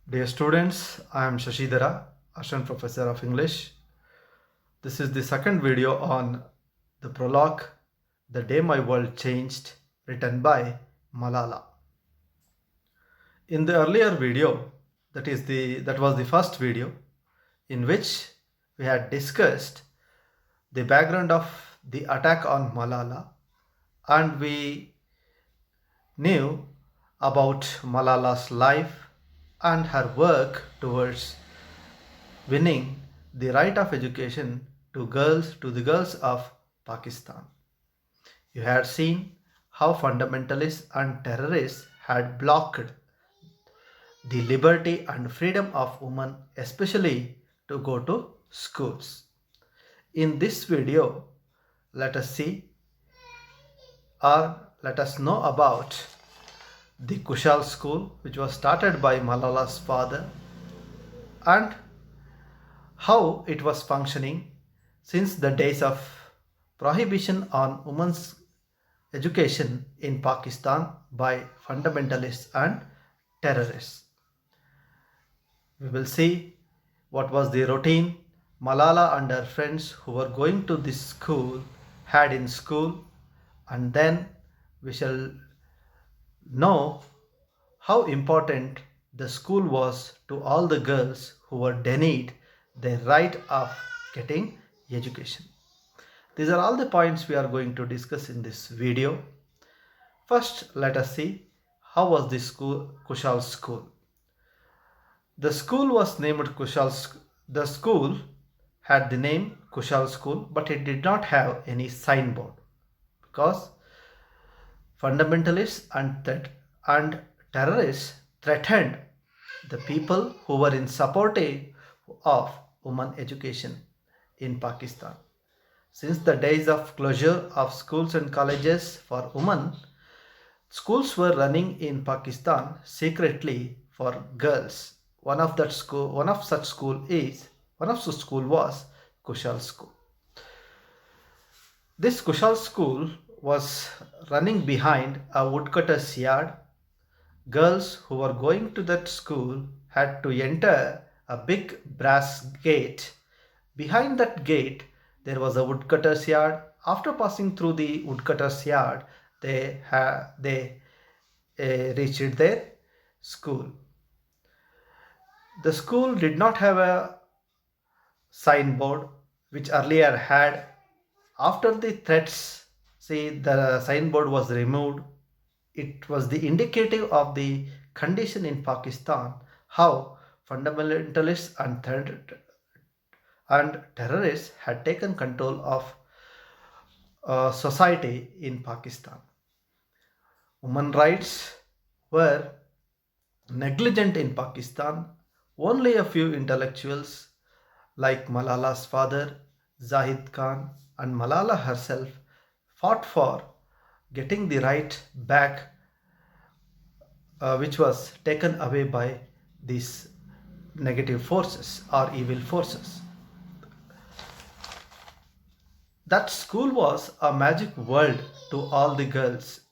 Dear students, I am Shashidhara, Assistant Professor of English. This is the second video on the prologue, The Day My World Changed, written by Malala. In the earlier video, that was the first video, in which we had discussed the background of the attack on Malala, and we knew about Malala's life and her work towards winning the right of education to the girls of Pakistan. You had seen how fundamentalists and terrorists had blocked the liberty and freedom of women, especially to go to schools. In this video, let us see or let us know about the Kushal school, which was started by Malala's father, and how it was functioning since the days of prohibition on women's education in Pakistan by fundamentalists and terrorists. We will see what was the routine Malala and her friends who were going to this school had in school, and then we shall know how important the school was to all the girls who were denied their right of getting education. These are all the points we are going to discuss in this video. First, let us see how was the school, Kushal school. The school was named The school had the name Kushal school, but it did not have any signboard because fundamentalists and terrorists threatened the people who were in support of women education in Pakistan. Since the days of closure of schools and colleges for women, schools were running in Pakistan secretly for girls. One of such school was Kushal school. This Kushal school was running behind a woodcutter's yard. Girls who were going to that school had to enter a big brass gate. Behind that gate, there was a woodcutter's yard. After passing through the woodcutter's yard, they reached their school. The school did not have a signboard, which earlier had. After the threats, the signboard was removed. It was the indicative of the condition in Pakistan, how fundamentalists and terrorists had taken control of society in Pakistan. Women rights were negligent in Pakistan. Only a few intellectuals like Malala's father, Zahid Khan, and Malala herself fought for getting the right back, which was taken away by these negative forces or evil forces. That school was a magic world to all the girls.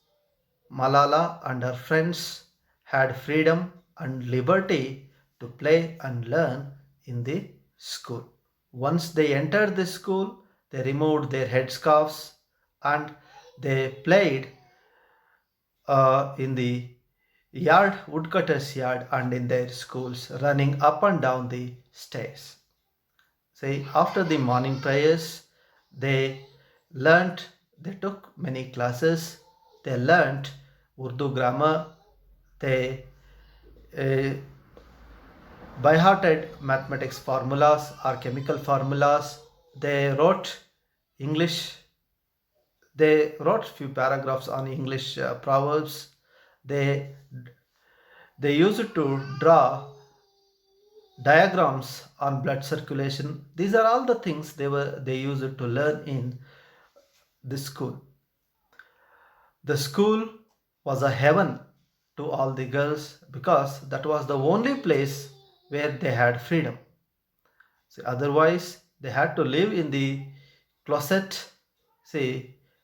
Malala and her friends had freedom and liberty to play and learn in the school. Once they entered the school, they removed their headscarves and they played in the woodcutter's yard and in their schools, running up and down the stairs. After the morning prayers, they took many classes, they learnt Urdu grammar, they by hearted mathematics formulas or chemical formulas, they wrote English, they wrote few paragraphs on English proverbs, they used to draw diagrams on blood circulation. These are all the things they used to learn in this school. The school was a heaven to all the girls because that was the only place where they had freedom. Otherwise, they had to live in the closet,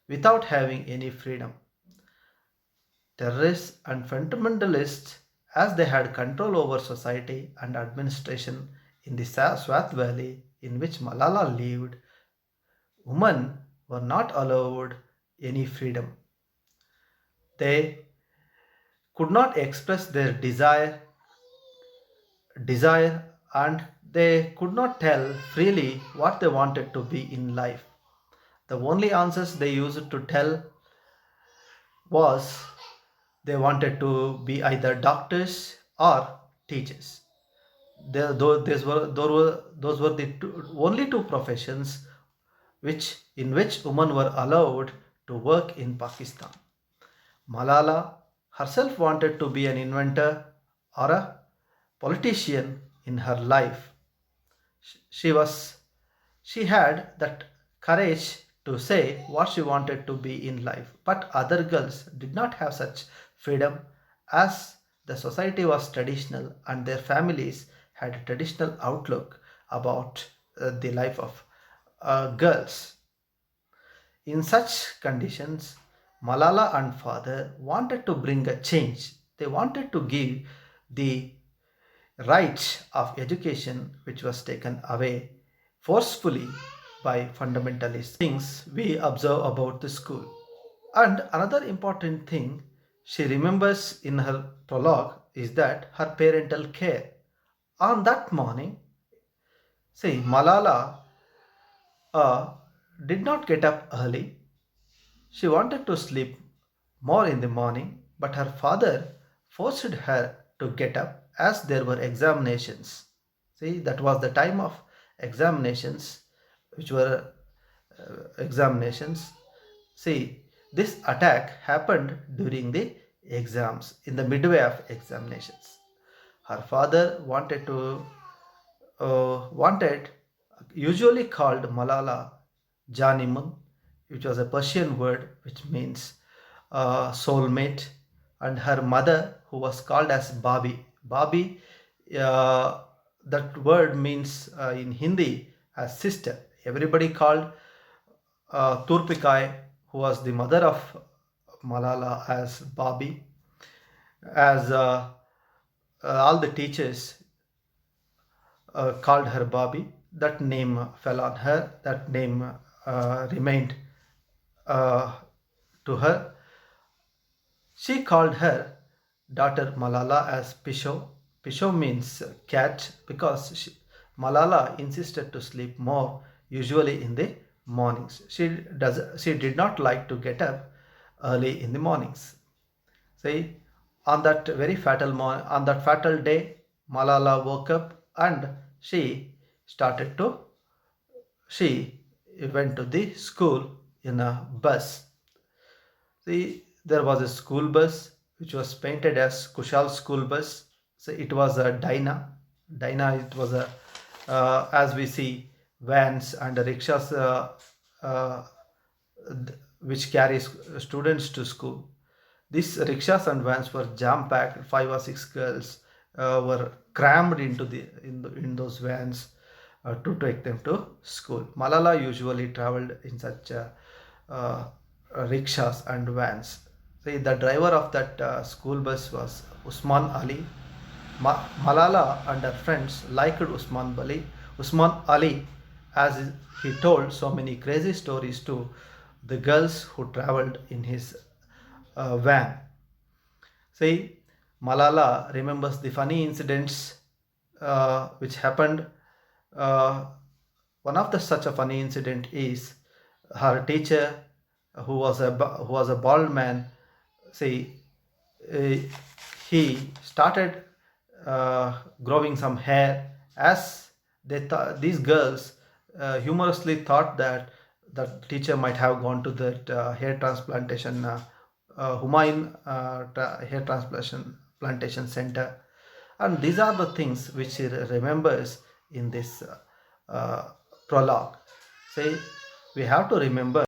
without having any freedom. Terrorists and fundamentalists as they had control over society and administration in the Swat Valley in which Malala lived. Women were not allowed any freedom. They could not express their desire and they could not tell freely what they wanted to be in life. The only answers they used to tell was they wanted to be either doctors or teachers. Those were the only two professions in which women were allowed to work in Pakistan. Malala herself wanted to be an inventor or a politician in her life. She was she had that courage to say what she wanted to be in life, but other girls did not have such freedom as the society was traditional and their families had a traditional outlook about the life of girls. In such conditions, Malala and father wanted to bring a change. They wanted to give the right of education which was taken away forcefully by fundamentalists. Things we observe about the school. And another important thing she remembers in her prologue is that her parental care. On that morning, see, Malala uh, did not get up early. She wanted to sleep more in the morning, but her father forced her to get up as there were examinations. See, that was the time of examinations, which were examinations. See, this attack happened during the exams, in the midway of examinations. Her father wanted, usually called Malala Janimun, which was a Persian word which means soulmate, and her mother, who was called as Babi. Babi, that word means in Hindi as sister. Everybody called Turpikai, who was the mother of Malala, as Babi, as all the teachers called her Babi. That name fell on her. That name remained to her. She called her daughter Malala as Pisho. Pisho means cat because Malala insisted to sleep more, usually in the mornings. She did not like to get up early in the mornings. See, on that on that fatal day, Malala woke up and started to she went to the school in a bus. See, there was a school bus which was painted as Kushal school bus. So it was a Dyna. Dyna, it was a, as we see, vans and rickshaws uh, which carries students to school. These rickshaws and vans were jam packed. 5 or 6 girls were crammed in those vans to take them to school. Malala usually traveled in such uh, rickshaws and vans. See, the driver of that school bus was Usman Ali. Malala and her friends liked Usman Ali, as he told so many crazy stories to the girls who traveled in his van. See, Malala remembers the funny incidents which happened. Uh, One of the such a funny incident is her teacher, who was a bald man. See, uh, he started growing some hair as these girls humorously thought that the teacher might have gone to that hair transplantation Humayun hair transplantation plantation center, and these are the things which he remembers in this prologue. Say, we have to remember